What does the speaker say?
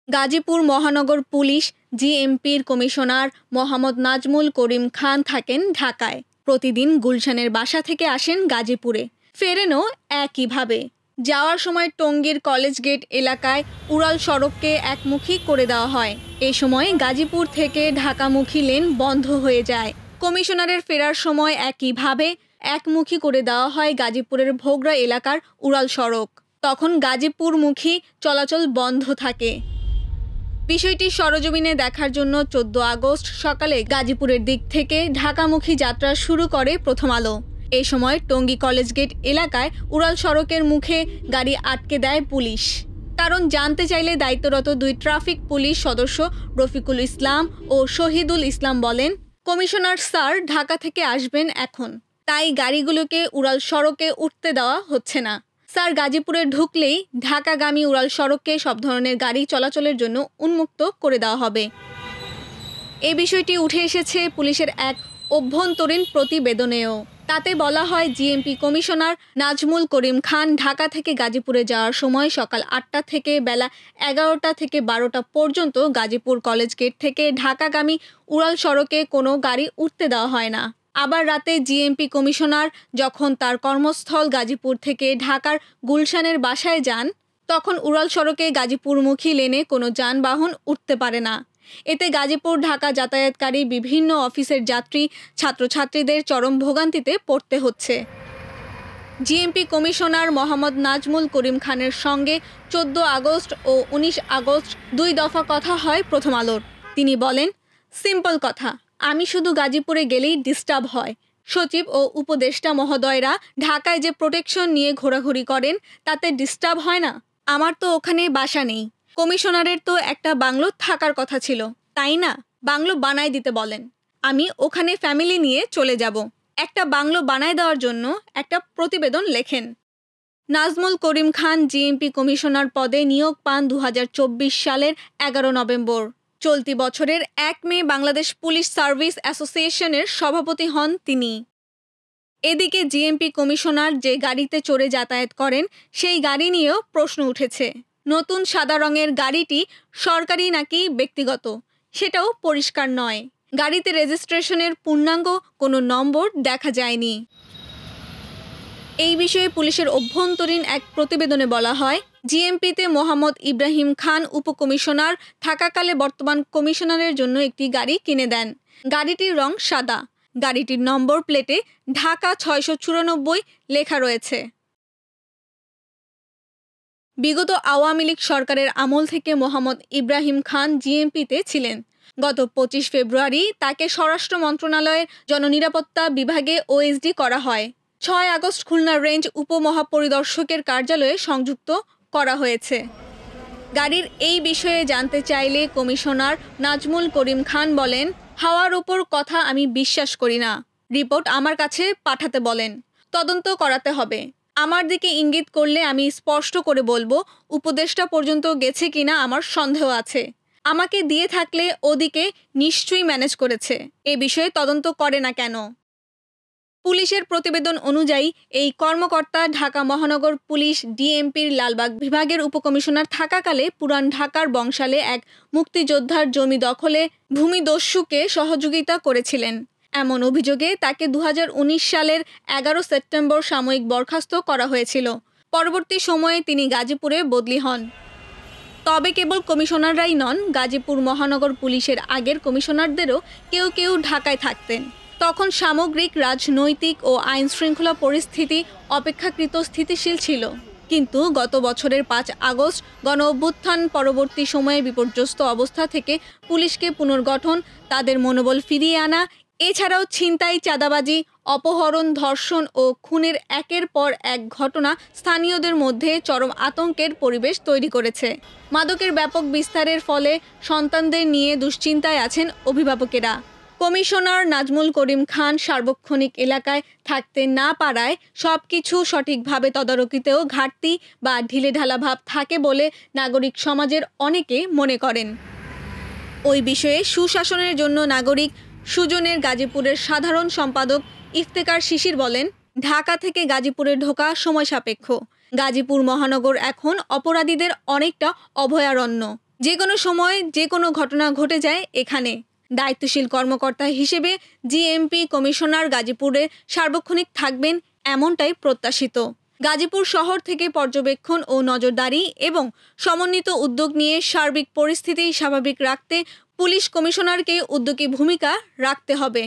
গাজীপুর মহানগর police জিএমপির commissioner Mohammad Nazmul Karim Khan থাকেন ঢাকায়। প্রতিদিন গুলশানের বাসা থেকে আসেন গাজীপুরে, ফেরেনও একইভাবে। যাওয়ার সময় টঙ্গীর কলেজ গেট এলাকায় উড়াল সড়ককে একমুখী করে দেওয়া হয়। এ সময় গাজীপুর থেকে ঢাকামুখী লেন বন্ধ হয়ে যায়। কমিশনারের ফেরার সময় একইভাবে একমুখী করে দেওয়া হয় গাজীপুরের ভোগড়া এলাকার উড়াল সড়ক। তখন গাজীপুরমুখী চলাচল বন্ধ থাকে। বিষয়টি সরেজমিনে দেখার জন্য 14 আগস্ট সকালে গাজীপুরের দিক থেকে ঢাকামুখী যাত্রা শুরু করে প্রথম আলো। এ সময় টঙ্গী কলেজ গেট এলাকায় উড়াল সড়কের মুখে গাড়ি আটকে দেয় পুলিশ। কারণ জানতে চাইলে দায়িত্বরত 2 ট্রাফিক পুলিশ সদস্য রফিকুল ইসলাম ও শহীদুল ইসলাম বলেন, কমিশনার স্যার ঢাকা থেকে আসবেন এখন, তাই গাড়িগুলোকে উড়াল সড়কে উঠতে দেওয়া হচ্ছে না। স্যার গাজীপুরে ঢুকলেই ঢাকাগামী উড়াল সড়ককে সব ধরনের গাড়ি চলাচলের জন্য উন্মুক্ত করে দেওয়া হবে। এই বিষয়টি উঠে এসেছে পুলিশের এক অভ্যন্তরীণ প্রতিবেদনেও। তাতে বলা হয়, জিএমপি কমিশনার নাজমুল করিম খান ঢাকা থেকে গাজীপুরে যাওয়ার সময় সকাল 8টা থেকে বেলা 11টা থেকে 12টা পর্যন্ত গাজীপুর কলেজ গেট থেকে ঢাকাগামী উড়াল সড়কে কোনো গাড়ি উঠতে দেওয়া হয় না। আবার রাতে জিএমপি কমিশনার যখন তার কর্মস্থল গাজীপুর থেকে ঢাকার গুলশানের বাসায় যান, তখন উড়াল সড়কে গাজীপুরমুখী লেনে কোনো যানবাহন উঠতে পারে না। এতে গাজীপুর ঢাকা যাতায়াতকারী বিভিন্ন অফিসের যাত্রী ছাত্রছাত্রীদের চরম ভোগান্তিতে পড়তে হচ্ছে। জিএমপি কমিশনার মোহাম্মদ নাজমুল করিম খানের সঙ্গে 14 আগস্ট ও 19 আগস্ট 2 দফা কথা হয় প্রথম আলোর। তিনি বলেন, সিম্পল কথা, আমি শুধু গাজীপুরে গেলেই ডিস্টার্ব হয়। সচিব ও উপদেষ্টা মহোদয়রা ঢাকায় যে প্রোটেকশন নিয়ে ঘোরাঘুরি করেন, তাতে ডিস্টার্ব হয় না? আমার তো ওখানে বাসা নেই। কমিশনারের তো একটা বাংলো থাকার কথা ছিল, তাই না? বাংলো বানায় দিতে বলেন, আমি ওখানে ফ্যামিলি নিয়ে চলে যাব। একটা বাংলো বানায় দেওয়ার জন্য একটা প্রতিবেদন লেখেন। নাজমুল করিম খান জিএমপি কমিশনার পদে নিয়োগ পান 2024 সালের 11 নভেম্বর। চলতি বছরের 1 মে বাংলাদেশ পুলিশ সার্ভিস অ্যাসোসিয়েশনের সভাপতি হন তিনি। এদিকে জিএমপি কমিশনার যে গাড়িতে চড়ে যাতায়াত করেন, সেই গাড়ি নিয়েও প্রশ্ন উঠেছে। নতুন সাদা রঙের গাড়িটি সরকারি নাকি ব্যক্তিগত, সেটাও পরিষ্কার নয়। গাড়িতে রেজিস্ট্রেশনের পূর্ণাঙ্গ কোনো নম্বর দেখা যায়নি। এই বিষয়ে পুলিশের অভ্যন্তরীণ এক প্রতিবেদনে বলা হয়, জিএমপিতে মোহাম্মদ ইব্রাহিম খান উপকমিশনার থাকাকালে বর্তমান কমিশনারের জন্য একটি গাড়ি কিনে দেন। গাড়িটির রং সাদা। গাড়িটির নম্বর প্লেটে ঢাকা 694 লেখা রয়েছে। বিগত আওয়ামী লীগ সরকারের আমল থেকে মোহাম্মদ ইব্রাহিম খান জিএমপিতে ছিলেন। গত 25 ফেব্রুয়ারি তাকে স্বরাষ্ট্র মন্ত্রণালয়ের জননিরাপত্তা বিভাগে ওএসডি করা হয়। 6 আগস্ট খুলনা রেঞ্জ উপমহাপরিদর্শকের কার্যালয়ে সংযুক্ত করা হয়েছে। গাড়ির এই বিষয়ে জানতে চাইলে কমিশনার নাজমুল করিম খান বলেন, হাওয়ার ওপর কথা আমি বিশ্বাস করি না। রিপোর্ট আমার কাছে পাঠাতে বলেন, তদন্ত করাতে হবে। আমার দিকে ইঙ্গিত করলে আমি স্পষ্ট করে বলবো, উপদেষ্টা পর্যন্ত গেছে কিনা আমার সন্দেহ আছে। আমাকে দিয়ে থাকলে ওদিকে নিশ্চয়ই ম্যানেজ করেছে। এ বিষয়ে তদন্ত করে না কেন? পুলিশের প্রতিবেদন অনুযায়ী এই কর্মকর্তা ঢাকা মহানগর পুলিশ ডিএমপির লালবাগ বিভাগের উপকমিশনার থাকাকালে পুরান ঢাকার বংশালে এক মুক্তিযোদ্ধার জমি দখলে ভূমিদস্যুকে সহযোগিতা করেছিলেন। এমন অভিযোগে তাকে 2019 সালের 11 সেপ্টেম্বর সাময়িক বরখাস্ত করা হয়েছিল। পরবর্তী সময়ে তিনি গাজীপুরে বদলি হন। তবে কেবল কমিশনাররাই নন, গাজীপুর মহানগর পুলিশের আগের কমিশনারদেরও কেউ কেউ ঢাকায় থাকতেন। তখন সামগ্রিক রাজনৈতিক ও আইন শৃঙ্খলা পরিস্থিতি অপেক্ষাকৃত স্থিতিশীল ছিল। কিন্তু গত বছরের 5 আগস্ট গণ-অভ্যুত্থান পরবর্তী সময়ে বিপর্যস্ত অবস্থা থেকে পুলিশকে পুনর্গঠন, তাদের মনোবল ফিরিয়ে আনা, এছাড়াও ছিনতাই, চাঁদাবাজি, অপহরণ, ধর্ষণ ও খুনের একের পর এক ঘটনা স্থানীয়দের মধ্যে চরম আতঙ্কের পরিবেশ তৈরি করেছে। মাদকের ব্যাপক বিস্তারের ফলে সন্তানদের নিয়ে দুশ্চিন্তায় আছেন অভিভাবকেরা। কমিশনার নাজমুল করিম খান সার্বক্ষণিক এলাকায় থাকতে না পারায় সবকিছু সঠিকভাবে তদারকিতেও ঘাটতি বা ঢিলেঢালা ভাব থাকে বলে নাগরিক সমাজের অনেকে মনে করেন। ওই বিষয়ে সুশাসনের জন্য নাগরিক সুজনের গাজীপুরের সাধারণ সম্পাদক ইফতেখার শিশির বলেন, ঢাকা থেকে গাজীপুরে ঢোকা সময় সাপেক্ষ। গাজীপুর মহানগর এখন অপরাধীদের অনেকটা অভয়ারণ্য। যে কোনো সময় যে কোনো ঘটনা ঘটে যায় এখানে। দায়িত্বশীল কর্মকর্তা হিসেবে জিএমপি কমিশনার গাজীপুরে সার্বক্ষণিক থাকবেন, এমনটাই প্রত্যাশিত। গাজীপুর শহর থেকে পর্যবেক্ষণ ও নজরদারি এবং সমন্বিত উদ্যোগ নিয়ে সার্বিক পরিস্থিতি স্বাভাবিক রাখতে পুলিশ কমিশনারকে উদ্যোগী ভূমিকা রাখতে হবে।